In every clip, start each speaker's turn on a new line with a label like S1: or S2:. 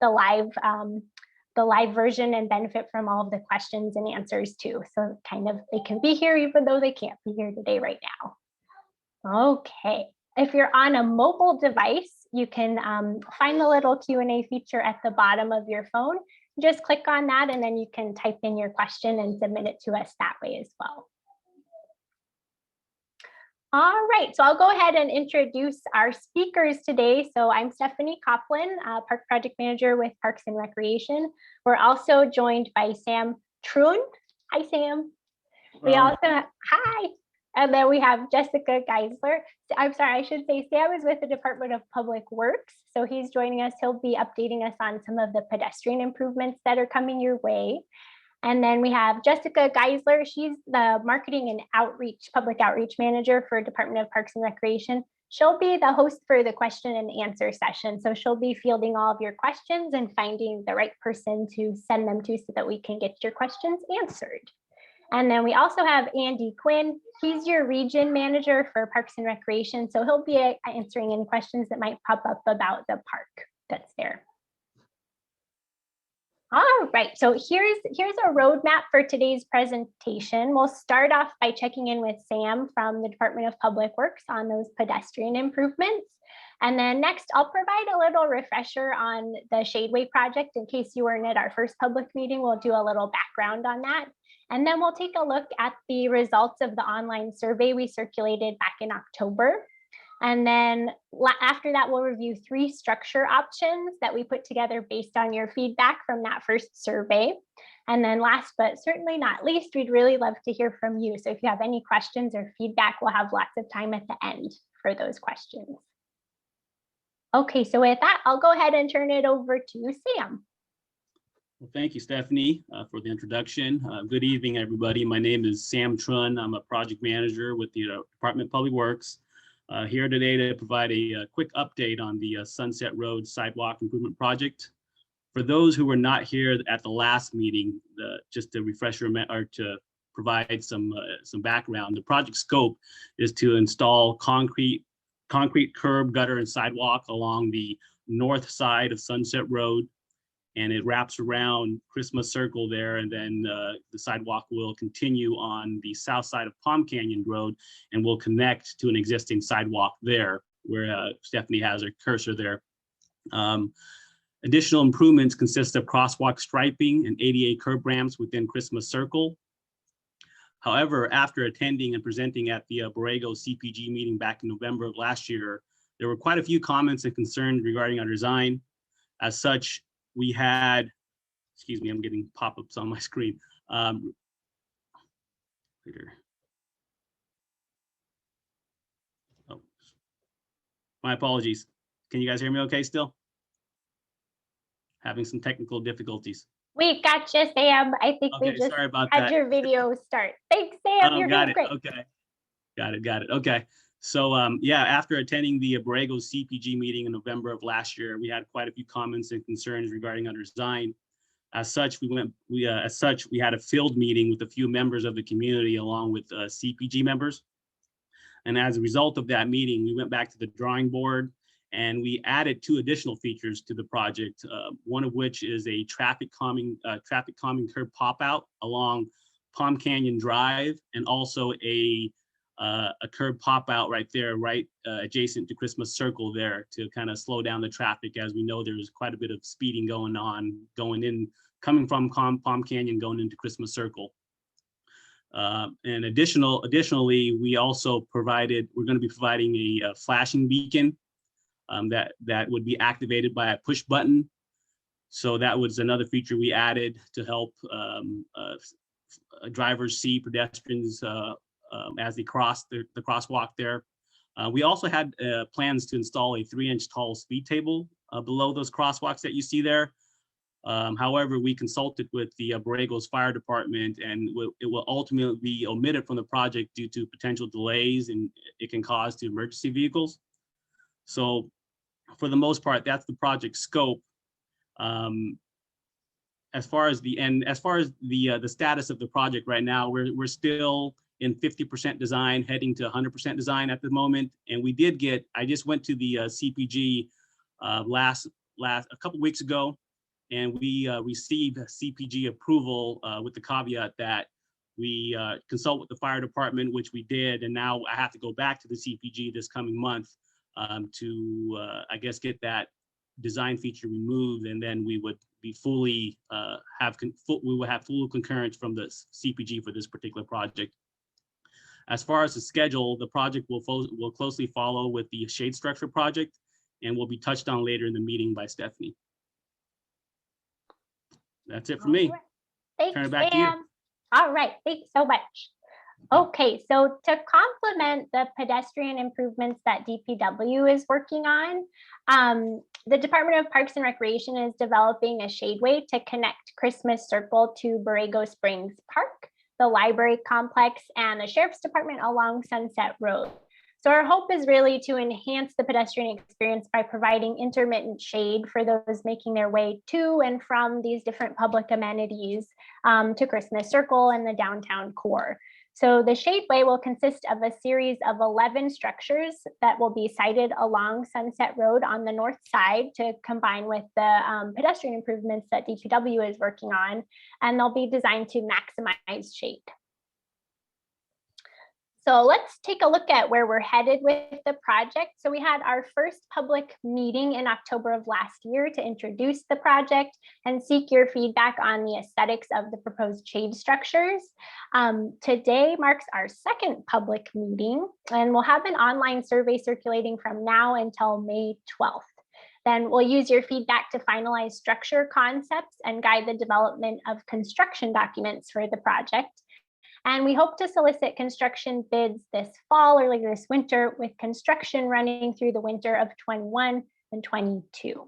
S1: the live version and benefit from all of the questions and answers too. So kind of they can be here even though they can't be here today right now. Okay, if you're on a mobile device, you can find the little Q&A feature at the bottom of your phone. Just click on that and then you can type in your question and submit it to us that way as well. All right, so I'll go ahead and introduce our speakers today. So I'm Stephanie Coplin, Park Project Manager with Parks and Recreation. We're also joined by Sam Trun. Hi, Sam. We also, hi. And then we have Jessica Geisler. I'm sorry, I should say Sam is with the Department of Public Works. So he's joining us. He'll be updating us on some of the pedestrian improvements that are coming your way. And then we have Jessica Geisler. She's the Marketing and Outreach, Public Outreach Manager for Department of Parks and Recreation. She'll be the host for the question and answer session. So she'll be fielding all of your questions and finding the right person to send them to so that we can get your questions answered. And then we also have Andy Quinn. He's your region manager for Parks and Recreation. So he'll be answering any questions that might pop up about the park that's there. All right, so here's a roadmap for today's presentation. We'll start off by checking in with Sam from the Department of Public Works on those pedestrian improvements. And then next, I'll provide a little refresher on the Shadeway project. In case you weren't at our first public meeting, we'll do a little background on that. And then we'll take a look at the results of the online survey we circulated back in October. And then after that, we'll review 3 structure options that we put together based on your feedback from that first survey. And then last but certainly not least, we'd really love to hear from you. So if you have any questions or feedback, we'll have lots of time at the end for those questions. Okay, so with that, I'll go ahead and turn it over to Sam.
S2: Well, thank you, Stephanie, for the introduction. Good evening, everybody. My name is Sam Trun. I'm a project manager with the Department of Public Works. Here today to provide a quick update on the Sunset Road Sidewalk Improvement Project. For those who were not here at the last meeting, just to refresh or to provide some background, the project scope is to install concrete curb, gutter, and sidewalk along the north side of Sunset Road, and it wraps around Christmas Circle there, and then the sidewalk will continue on the south side of Palm Canyon Road and will connect to an existing sidewalk there where Stephanie has her cursor there. Additional improvements consist of crosswalk striping and ADA curb ramps within Christmas Circle. However, after attending and presenting at the Borrego CPG meeting back in November of last year, there were quite a few comments and concerns regarding our design. As such, we had, excuse me, I'm getting pop-ups on my screen. Later. Oh, my apologies. Can you guys hear me okay still? Having some technical difficulties.
S1: We got you, Sam. I think
S2: okay,
S1: we just
S2: sorry about
S1: had
S2: that.
S1: Your video start. Thanks, Sam. You're doing great.
S2: Okay. Got it. Okay. So yeah, after attending the Borrego CPG meeting in November of last year, we had quite a few comments and concerns regarding our design. As such, we had a field meeting with a few members of the community along with CPG members. And as a result of that meeting, we went back to the drawing board and we added 2 additional features to the project. One of which is a traffic calming curb pop out along Palm Canyon Drive, and also a curb pop out right there, adjacent to Christmas Circle there, to kind of slow down the traffic. As we know, there's quite a bit of speeding going on, coming from Palm Canyon going into Christmas Circle. And additionally, we're going to be providing a flashing beacon that would be activated by a push button. So that was another feature we added to help drivers see pedestrians as they cross the crosswalk there. We also had plans to install a 3-inch tall speed table below those crosswalks that you see there. However, we consulted with the Borrego's fire department, and it will ultimately be omitted from the project due to potential delays and it can cause to emergency vehicles. So for the most part, that's the project scope. As far as the status of the project right now, we're still in 50% design, heading to 100% design at the moment. And I just went to the CPG a couple weeks ago, and we received CPG approval with the caveat that we consult with the fire department, which we did, and now I have to go back to the CPG this coming month to, I guess, get that design feature removed, and then we would be fully we will have full concurrence from the CPG for this particular project. As far as the schedule, the project will closely follow with the shade structure project, and will be touched on later in the meeting by Stephanie. That's it for me.
S1: Right. Thanks,
S2: Turn it back to you.
S1: All right, thanks so much. Okay, so to complement the pedestrian improvements that DPW is working on, the Department of Parks and Recreation is developing a Shadeway to connect Christmas Circle to Borrego Springs Park, the library complex, and the Sheriff's Department along Sunset Road. So our hope is really to enhance the pedestrian experience by providing intermittent shade for those making their way to and from these different public amenities to Christmas Circle and the downtown core. So the Shadeway will consist of a series of 11 structures that will be sited along Sunset Road on the north side to combine with the pedestrian improvements that DPW is working on, and they'll be designed to maximize shade. So let's take a look at where we're headed with the project. So we had our first public meeting in October of last year to introduce the project and seek your feedback on the aesthetics of the proposed shade structures. Today marks our second public meeting, and we'll have an online survey circulating from now until May 12th. Then we'll use your feedback to finalize structure concepts and guide the development of construction documents for the project. And we hope to solicit construction bids this fall or later this winter, with construction running through the winter of 21 and 22.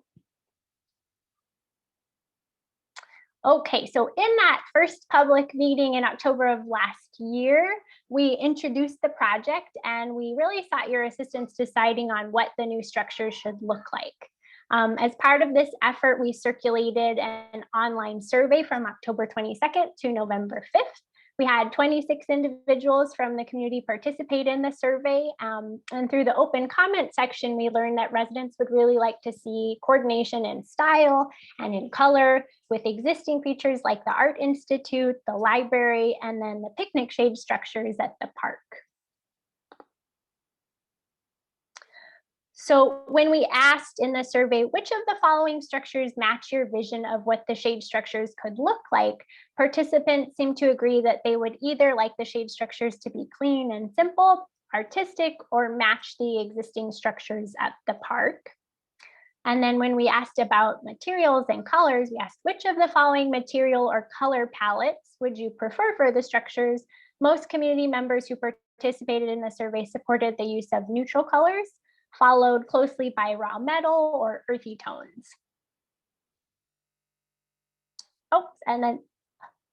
S1: Okay, so in that first public meeting in October of last year, we introduced the project, and we really sought your assistance deciding on what the new structure should look like. As part of this effort, we circulated an online survey from October 22nd to November 5th. We had 26 individuals from the community participate in the survey, and through the open comment section, we learned that residents would really like to see coordination in style and in color with existing features like the Art Institute, the library, and then the picnic shade structures at the park. So when we asked in the survey, which of the following structures match your vision of what the shade structures could look like, participants seemed to agree that they would either like the shade structures to be clean and simple, artistic, or match the existing structures at the park. And then when we asked about materials and colors, we asked which of the following material or color palettes would you prefer for the structures. Most community members who participated in the survey supported the use of neutral colors, followed closely by raw metal or earthy tones. Oh, and then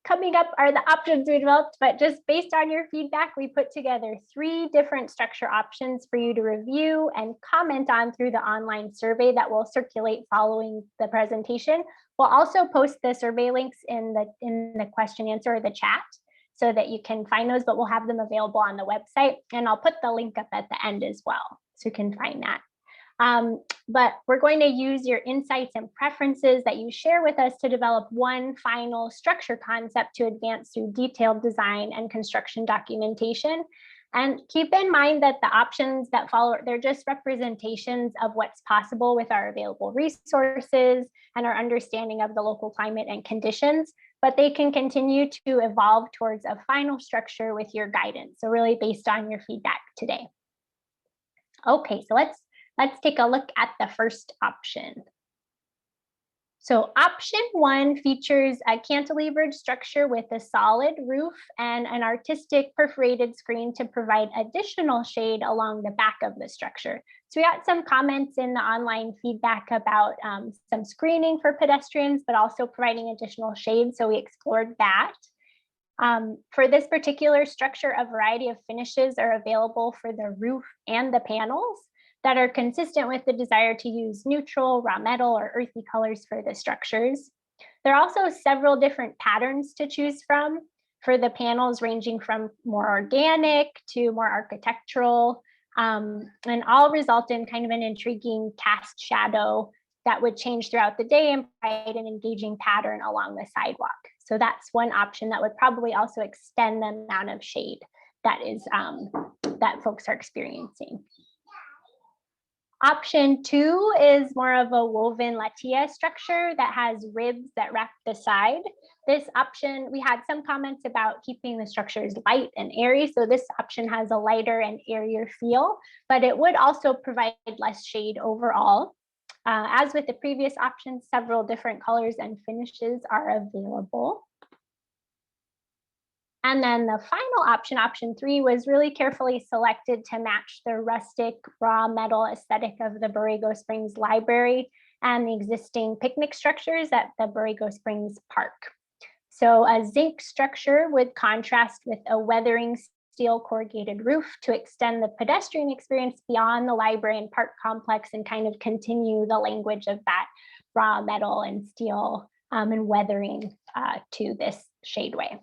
S1: coming up are the options we developed, but just based on your feedback, we put together 3 different structure options for you to review and comment on through the online survey that will circulate following the presentation. We'll also post the survey links in the question answer or the chat so that you can find those, but we'll have them available on the website, and I'll put the link up at the end as well, so you can find that. But we're going to use your insights and preferences that you share with us to develop one final structure concept to advance through detailed design and construction documentation. And keep in mind that the options that follow, they're just representations of what's possible with our available resources and our understanding of the local climate and conditions, but they can continue to evolve towards a final structure with your guidance. So really based on your feedback today. Okay, so let's take a look at the first option. So option 1 features a cantilevered structure with a solid roof and an artistic perforated screen to provide additional shade along the back of the structure. So we got some comments in the online feedback about some screening for pedestrians, but also providing additional shade. So we explored that. For this particular structure, a variety of finishes are available for the roof and the panels that are consistent with the desire to use neutral, raw metal, or earthy colors for the structures. There are also several different patterns to choose from for the panels, ranging from more organic to more architectural, and all result in kind of an intriguing cast shadow that would change throughout the day and provide an engaging pattern along the sidewalk. So that's one option that would probably also extend the amount of shade that is that folks are experiencing. Option 2 is more of a woven lattice structure that has ribs that wrap the side. This option, we had some comments about keeping the structures light and airy. So this option has a lighter and airier feel, but it would also provide less shade overall. As with the previous options, several different colors and finishes are available. And then the final option, option 3, was really carefully selected to match the rustic raw metal aesthetic of the Borrego Springs Library and the existing picnic structures at the Borrego Springs Park. So a zinc structure would contrast with a weathering steel corrugated roof to extend the pedestrian experience beyond the library and park complex and kind of continue the language of that raw metal and steel and weathering to this shadeway.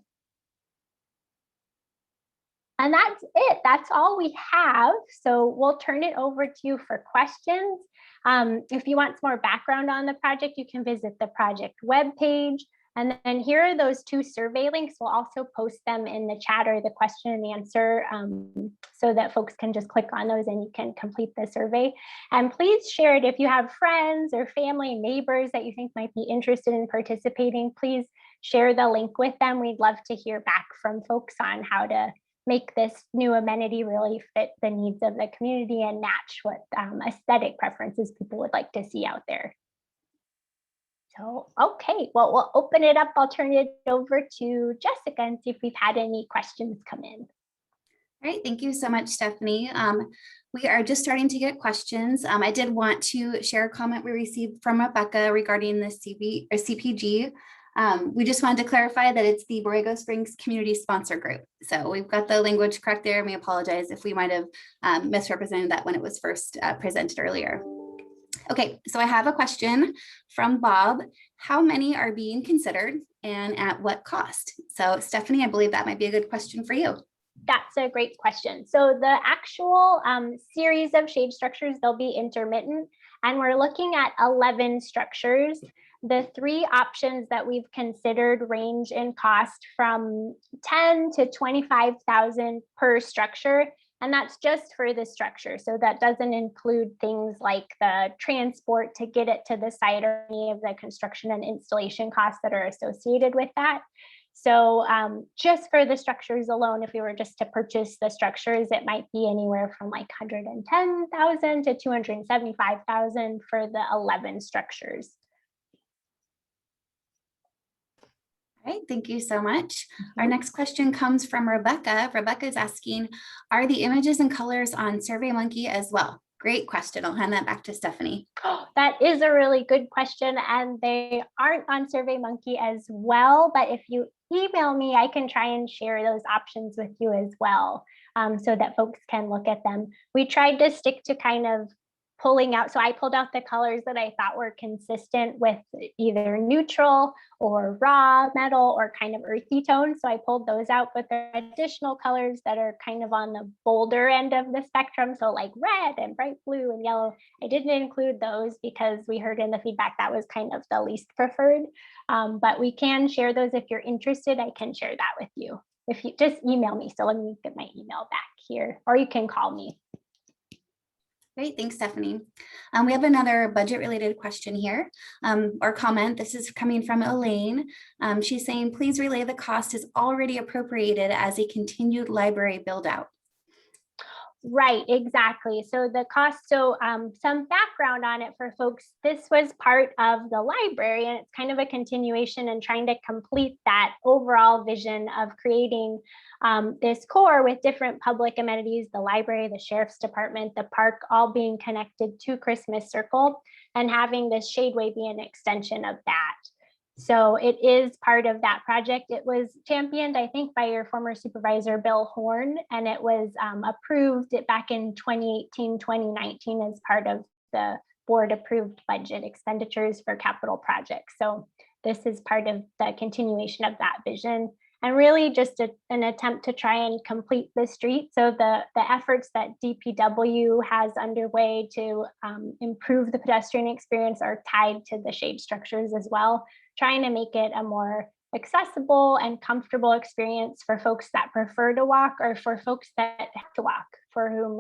S1: And that's it. That's all we have. So we'll turn it over to you for questions. If you want some more background on the project, you can visit the project webpage. And then here are those 2 survey links. We'll also post them in the chat or the question and answer so that folks can just click on those and you can complete the survey. And please share it if you have friends or family, neighbors that you think might be interested in participating. Please share the link with them. We'd love to hear back from folks on how to make this new amenity really fit the needs of the community and match what aesthetic preferences people would like to see out there. So, okay, well, we'll open it up. I'll turn it over to Jessica and see if we've had any questions come in.
S3: All right, thank you so much, Stephanie. We are just starting to get questions. I did want to share a comment we received from Rebecca regarding the CPG. We just wanted to clarify that it's the Borrego Springs Community Sponsor Group. So we've got the language correct there, and we apologize if we might have misrepresented that when it was first presented earlier. Okay, so I have a question from Bob. How many are being considered and at what cost? So Stephanie, I believe that might be a good question for you.
S1: That's a great question. So the actual series of shade structures, they'll be intermittent, and we're looking at 11 structures. The 3 options that we've considered range in cost from 10 to 25,000 per structure. And that's just for the structure. So that doesn't include things like the transport to get it to the site or any of the construction and installation costs that are associated with that. So just for the structures alone, if we were just to purchase the structures, it might be anywhere from like 110,000 to 275,000 for the 11 structures.
S3: All right, thank you so much. Our next question comes from Rebecca. Rebecca is asking, are the images and colors on SurveyMonkey as well? Great question. I'll hand that back to Stephanie.
S1: Oh, that is a really good question, and they aren't on SurveyMonkey as well, but if you email me, I can try and share those options with you as well so that folks can look at them. We tried to stick to kind of pulling out, so I pulled out the colors that I thought were consistent with either neutral or raw metal or kind of earthy tones. So I pulled those out, but there are additional colors that are kind of on the bolder end of the spectrum. So like red and bright blue and yellow, I didn't include those because we heard in the feedback that was kind of the least preferred. But we can share those if you're interested. I can share that with you. If you just email me. So let me get my email back here, or you can call me.
S3: Great, thanks, Stephanie. We have another budget-related question here, or comment. This is coming from Elaine. She's saying, please relay the cost is already appropriated as a continued library build-out.
S1: Right, exactly. So the cost, so some background on it for folks, this was part of the library and it's kind of a continuation and trying to complete that overall vision of creating this core with different public amenities, the library, the sheriff's department, the park, all being connected to Christmas Circle and having this Shadeway be an extension of that. So it is part of that project. It was championed, I think, by your former supervisor, Bill Horn, and it was approved back in 2018, 2019 as part of the board approved budget expenditures for capital projects. So this is part of the continuation of that vision. and really just an attempt to try and complete the street. So the efforts that DPW has underway to improve the pedestrian experience are tied to the shade structures as well, trying to make it a more accessible and comfortable experience for folks that prefer to walk, or for folks that have to walk, for whom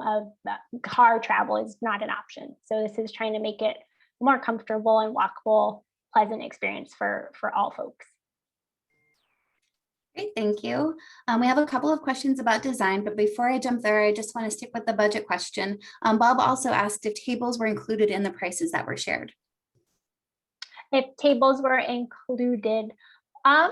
S1: car travel is not an option. So this is trying to make it a more comfortable and walkable, pleasant experience for all folks.
S3: Great, thank you. We have a couple of questions about design, but before I jump there, I just want to stick with the budget question. Bob also asked if tables were included in the prices that were shared.
S1: If tables were included, I'm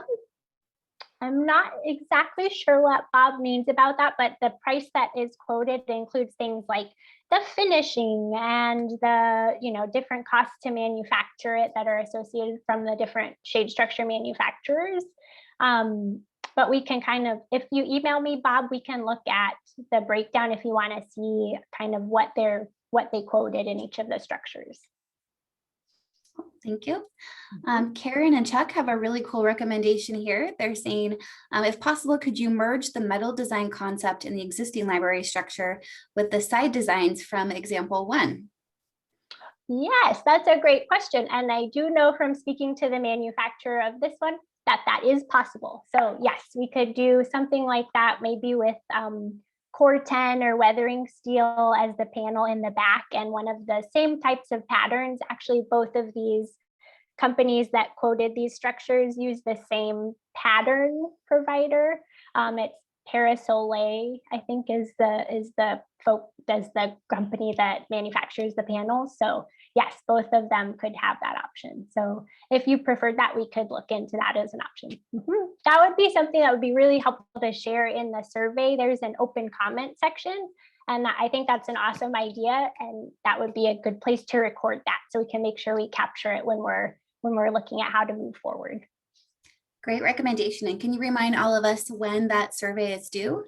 S1: not exactly sure what Bob means about that, but the price that is quoted includes things like the finishing and the different costs to manufacture it that are associated from the different shade structure manufacturers. But we can kind of, if you email me, Bob, we can look at the breakdown if you want to see kind of what they quoted in each of the structures.
S3: Thank you. Karen and Chuck have a really cool recommendation here. They're saying, if possible, could you merge the metal design concept in the existing library structure with the side designs from example 1?
S1: Yes, that's a great question. And I do know from speaking to the manufacturer of this one that is possible. So yes, we could do something like that, maybe with core 10 or weathering steel as the panel in the back, and one of the same types of patterns. Actually, both of these companies that quoted these structures use the same pattern provider. It's Parasole, I think, is the company that manufactures the panels. So yes, both of them could have that option. So if you preferred that, we could look into that as an option. That would be something that would be really helpful to share in the survey. There's an open comment section, and I think that's an awesome idea, and that would be a good place to record that, so we can make sure we capture it when we're looking at how to move forward.
S3: Great recommendation. And can you remind all of us when that survey is due?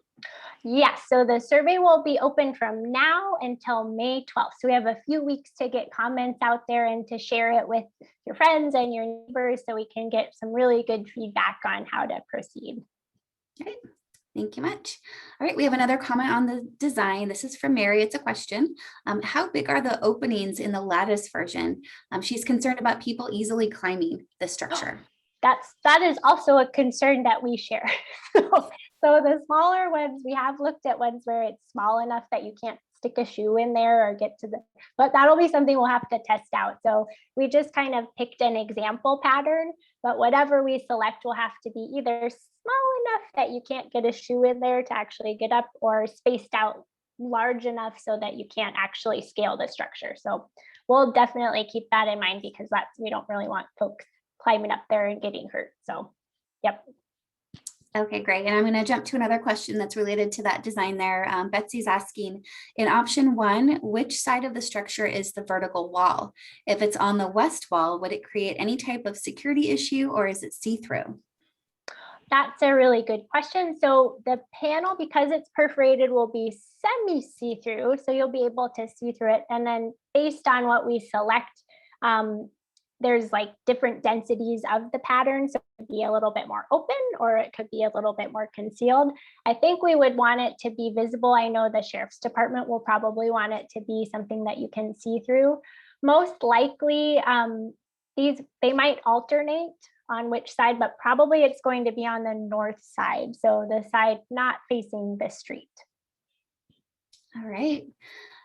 S1: Yes, so the survey will be open from now until May 12th. So we have a few weeks to get comments out there and to share it with your friends and your neighbors, so we can get some really good feedback on how to proceed.
S3: Great. Thank you much. All right, we have another comment on the design. This is from Mary. It's a question. How big are the openings in the lattice version? She's concerned about people easily climbing the structure.
S1: That is also a concern that we share. So the smaller ones, we have looked at ones where it's small enough that you can't stick a shoe in there or get to but that'll be something we'll have to test out. So we just kind of picked an example pattern, but whatever we select will have to be either small enough that you can't get a shoe in there to actually get up, or spaced out large enough so that you can't actually scale the structure. So we'll definitely keep that in mind, because we don't really want folks climbing up there and getting hurt. So, yep.
S3: Okay, great. And I'm going to jump to another question that's related to that design there. Betsy's asking, in option 1, which side of the structure is the vertical wall? If it's on the west wall, would it create any type of security issue, or is it see-through?
S1: That's a really good question. So the panel, because it's perforated, will be semi-see-through. So you'll be able to see through it. And then based on what we select, there's like different densities of the pattern. So it could be a little bit more open, or it could be a little bit more concealed. I think we would want it to be visible. I know the sheriff's department will probably want it to be something that you can see through. Most likely, they might alternate on which side, but probably it's going to be on the north side. So the side not facing the street.
S3: All right.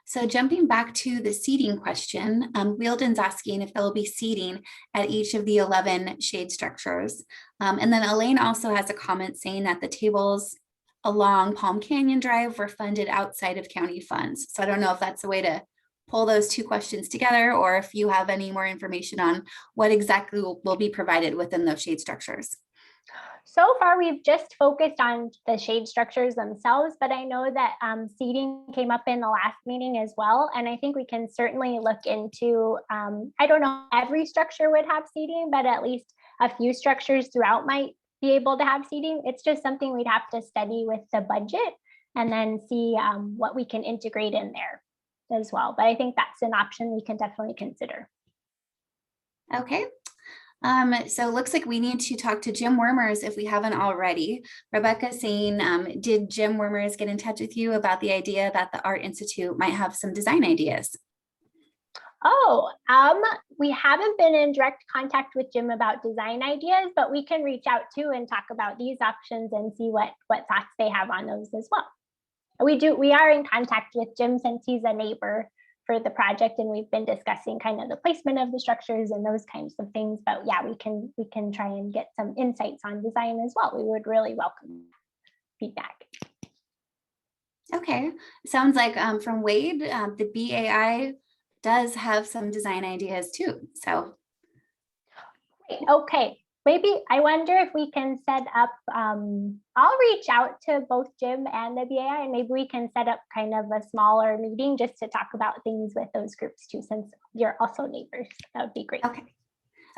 S3: So jumping back to the seating question, Wheeldon's asking if there will be seating at each of the 11 shade structures. And then Elaine also has a comment saying that the tables along Palm Canyon Drive were funded outside of county funds. So I don't know if that's a way to pull those two questions together, or if you have any more information on what exactly will be provided within those shade structures.
S1: So far, we've just focused on the shade structures themselves, but I know that seating came up in the last meeting as well. And I think we can certainly look into, I don't know, every structure would have seating, but at least a few structures throughout might be able to have seating. It's just something we'd have to study with the budget and then see what we can integrate in there as well. But I think that's an option we can definitely consider.
S3: Okay. So it looks like we need to talk to Jim Wormers if we haven't already. Rebecca's saying, did Jim Wormers get in touch with you about the idea that the Art Institute might have some design ideas?
S1: Oh, we haven't been in direct contact with Jim about design ideas, but we can reach out to and talk about these options and see what thoughts they have on those as well. We are in contact with Jim since he's a neighbor for the project, and we've been discussing kind of the placement of the structures and those kinds of things. But yeah, we can try and get some insights on design as well. We would really welcome feedback.
S3: Okay, sounds like from Wade, the BAI does have some design ideas too. So,
S1: okay, maybe I wonder if we can set up. I'll reach out to both Jim and the BAI, and maybe we can set up kind of a smaller meeting just to talk about things with those groups too, since you're also neighbors. That would be great.
S3: Okay.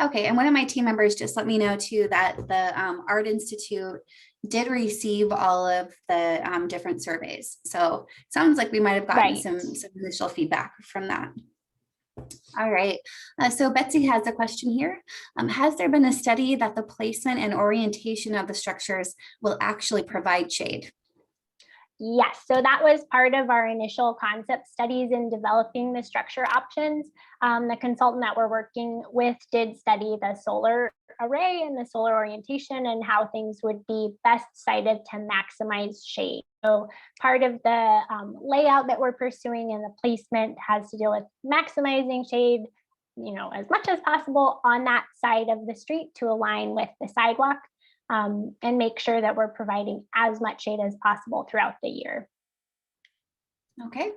S3: Okay, and one of my team members just let me know too that the Art Institute did receive all of the different surveys. So it sounds like we might have gotten some initial feedback from that. All right, so Betsy has a question here. Has there been a study that the placement and orientation of the structures will actually provide shade?
S1: Yes, so that was part of our initial concept studies in developing the structure options. The consultant that we're working with did study the solar array and the solar orientation and how things would be best sited to maximize shade. So part of the layout that we're pursuing and the placement has to deal with maximizing shade, as much as possible on that side of the street to align with the sidewalk. And make sure that we're providing as much shade as possible throughout the year.
S3: Okay.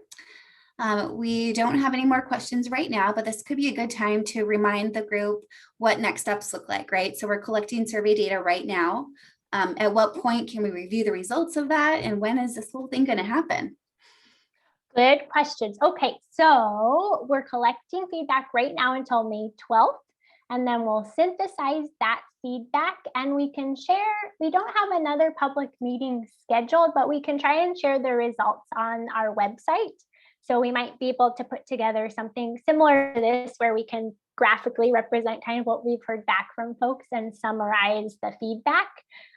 S3: We don't have any more questions right now, but this could be a good time to remind the group what next steps look like, right? So we're collecting survey data right now. At what point can we review the results of that? And when is this whole thing going to happen?
S1: Good questions. Okay, so we're collecting feedback right now until May 12th. And then we'll synthesize that feedback and we can share. We don't have another public meeting scheduled, but we can try and share the results on our website. So we might be able to put together something similar to this where we can graphically represent kind of what we've heard back from folks and summarize the feedback.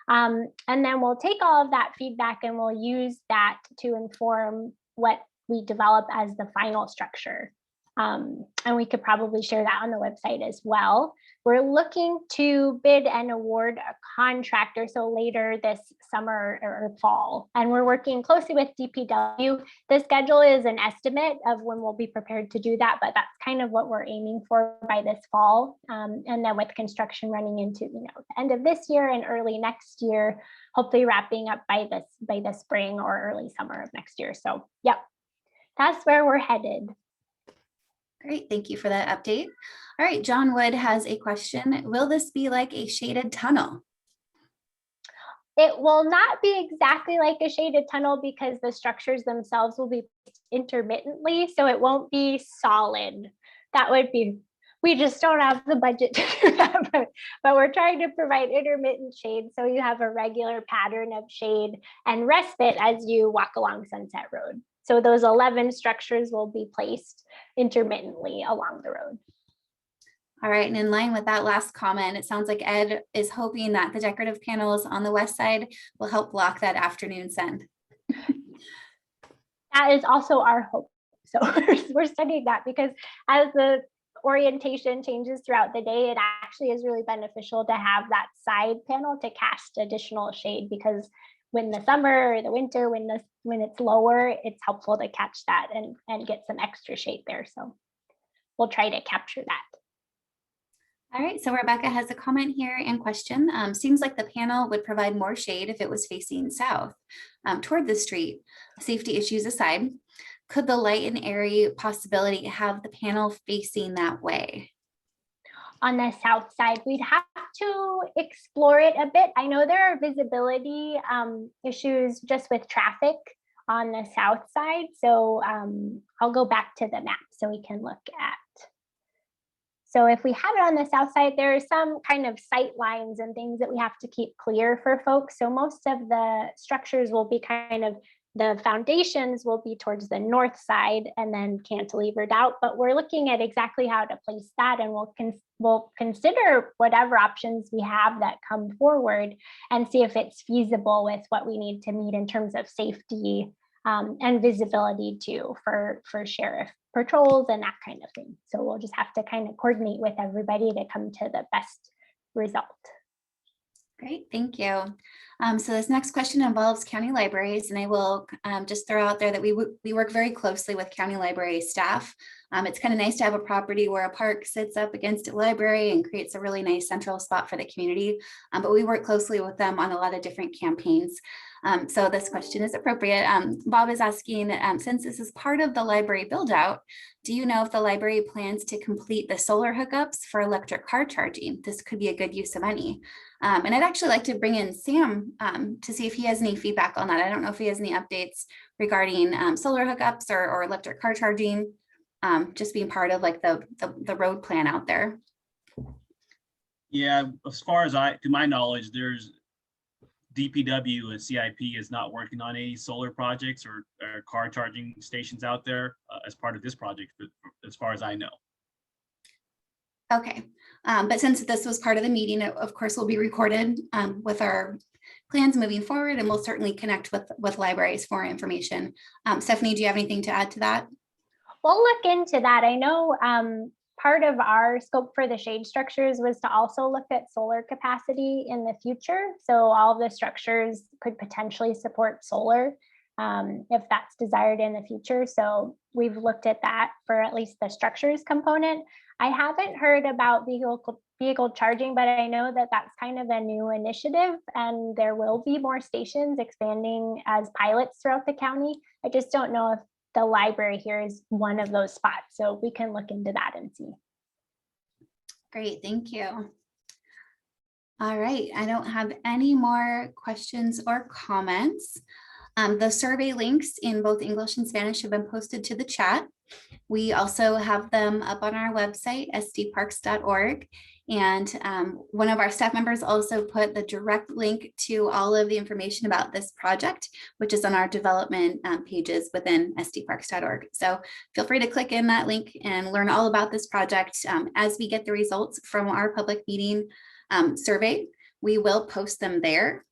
S1: And then we'll take all of that feedback and we'll use that to inform what we develop as the final structure. And we could probably share that on the website as well. We're looking to bid and award a contractor, so later this summer or fall. And we're working closely with DPW. The schedule is an estimate of when we'll be prepared to do that, but that's kind of what we're aiming for by this fall. And then with construction running into the end of this year and early next year, hopefully wrapping up by the spring or early summer of next year. So yep, that's where we're headed.
S3: Great, thank you for that update. All right, John Wood has a question. Will this be like a shaded tunnel?
S1: It will not be exactly like a shaded tunnel because the structures themselves will be intermittently, so it won't be solid. That would be, we just don't have the budget to do that, but we're trying to provide intermittent shade so you have a regular pattern of shade and respite as you walk along Sunset Road. So those 11 structures will be placed intermittently along the road.
S3: All right, and in line with that last comment, it sounds like Ed is hoping that the decorative panels on the west side will help block that afternoon sun.
S1: That is also our hope. So we're studying that because as the orientation changes throughout the day, it actually is really beneficial to have that side panel to cast additional shade because when the summer or the winter, when it's lower, it's helpful to catch that and get some extra shade there. So we'll try to capture that.
S3: All right, so Rebecca has a comment here and question. Seems like the panel would provide more shade if it was facing south toward the street. Safety issues aside, could the light and airy possibility have the panel facing that way?
S1: On the south side, we'd have to explore it a bit. I know there are visibility issues just with traffic on the south side. So I'll go back to the map so we can look at. So if we have it on the south side, there are some kind of sight lines and things that we have to keep clear for folks. So most of the structures will be kind of the foundations will be towards the north side and then cantilevered out, but we're looking at exactly how to place that, and we'll consider whatever options we have that come forward and see if it's feasible with what we need to meet in terms of safety and visibility too for sheriff patrols and that kind of thing. So we'll just have to kind of coordinate with everybody to come to the best result.
S3: Great, thank you. So this next question involves county libraries, and I will just throw out there that we work very closely with county library staff. It's kind of nice to have a property where a park sits up against a library and creates a really nice central spot for the community, but we work closely with them on a lot of different campaigns. So this question is appropriate. Bob is asking, since this is part of the library build out, do you know if the library plans to complete the solar hookups for electric car charging? This could be a good use of money. And I'd actually like to bring in Sam to see if he has any feedback on that. I don't know if he has any updates regarding solar hookups or electric car charging, just being part of like the road plan out there.
S2: Yeah, as far as to my knowledge, there's DPW and CIP is not working on any solar projects or car charging stations out there as part of this project, as far as I know.
S3: Okay, but since this was part of the meeting, it, of course, will be recorded with our plans moving forward, and we'll certainly connect with libraries for information. Stephanie, do you have anything to add to that?
S1: We'll look into that. I know part of our scope for the shade structures was to also look at solar capacity in the future. So all of the structures could potentially support solar if that's desired in the future. So we've looked at that for at least the structures component. I haven't heard about vehicle charging, but I know that that's kind of a new initiative, and there will be more stations expanding as pilots throughout the county. I just don't know if the library here is one of those spots, so we can look into that and see.
S3: Great, thank you. All right, I don't have any more questions or comments. The survey links in both English and Spanish have been posted to the chat. We also have them up on our website, sdparks.org. And one of our staff members also put the direct link to all of the information about this project, which is on our development pages within sdparks.org. So feel free to click in that link and learn all about this project. As we get the results from our public meeting survey, we will post them there.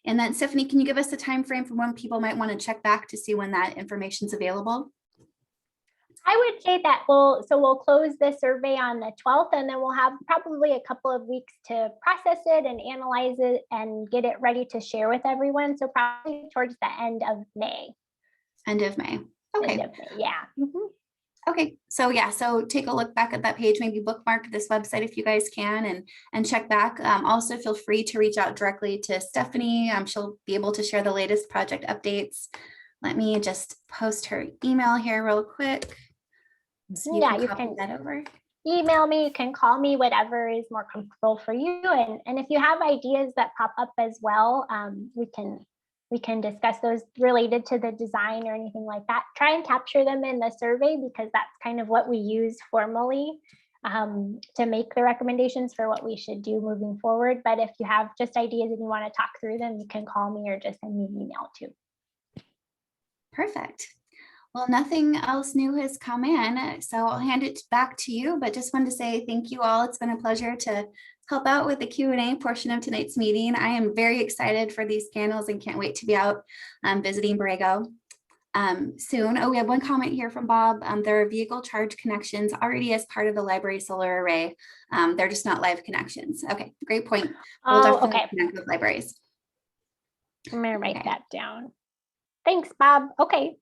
S3: And then Stephanie, can you give us a time frame for when people might want to check back to see when that information is available?
S1: I would say that we'll close the survey on the 12th, and then we'll have probably a couple of weeks to process it and analyze it and get it ready to share with everyone. So probably towards the end of May.
S3: End of May. Okay.
S1: End of May, yeah. Mm-hmm.
S3: Okay, so yeah, so take a look back at that page, maybe bookmark this website if you guys can, and check back. Also feel free to reach out directly to Stephanie. She'll be able to share the latest project updates. Let me just post her email here real quick. So you can that over.
S1: Email me, you can call me, whatever is more comfortable for you. And if you have ideas that pop up as well, we can discuss those related to the design or anything like that. Try and capture them in the survey, because that's kind of what we use formally to make the recommendations for what we should do moving forward. But if you have just ideas and you want to talk through them, you can call me or just send me an email too.
S3: Perfect. Well, nothing else new has come in, so I'll hand it back to you, but just wanted to say thank you all. It's been a pleasure to help out with the Q&A portion of tonight's meeting. I am very excited for these panels and can't wait to be out visiting Borrego soon. Oh, we have one comment here from Bob. There are vehicle charge connections already as part of the library solar array. They're just not live connections. Okay, great point. We'll definitely connect with libraries.
S1: I'm gonna write that down. Thanks, Bob. Okay.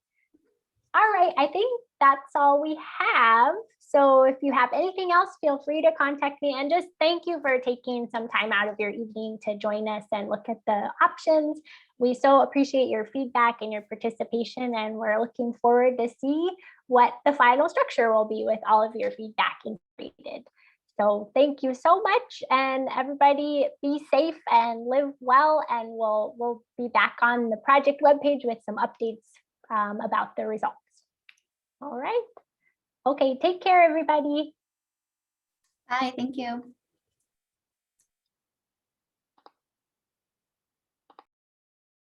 S1: All right, I think that's all we have. So if you have anything else, feel free to contact me, and just thank you for taking some time out of your evening to join us and look at the options. We so appreciate your feedback and your participation, and we're looking forward to see what the final structure will be with all of your feedback integrated. So thank you so much, and everybody be safe and live well, and we'll be back on the project webpage with some updates about the results. All right. Okay, take care, everybody.
S3: Bye, thank you.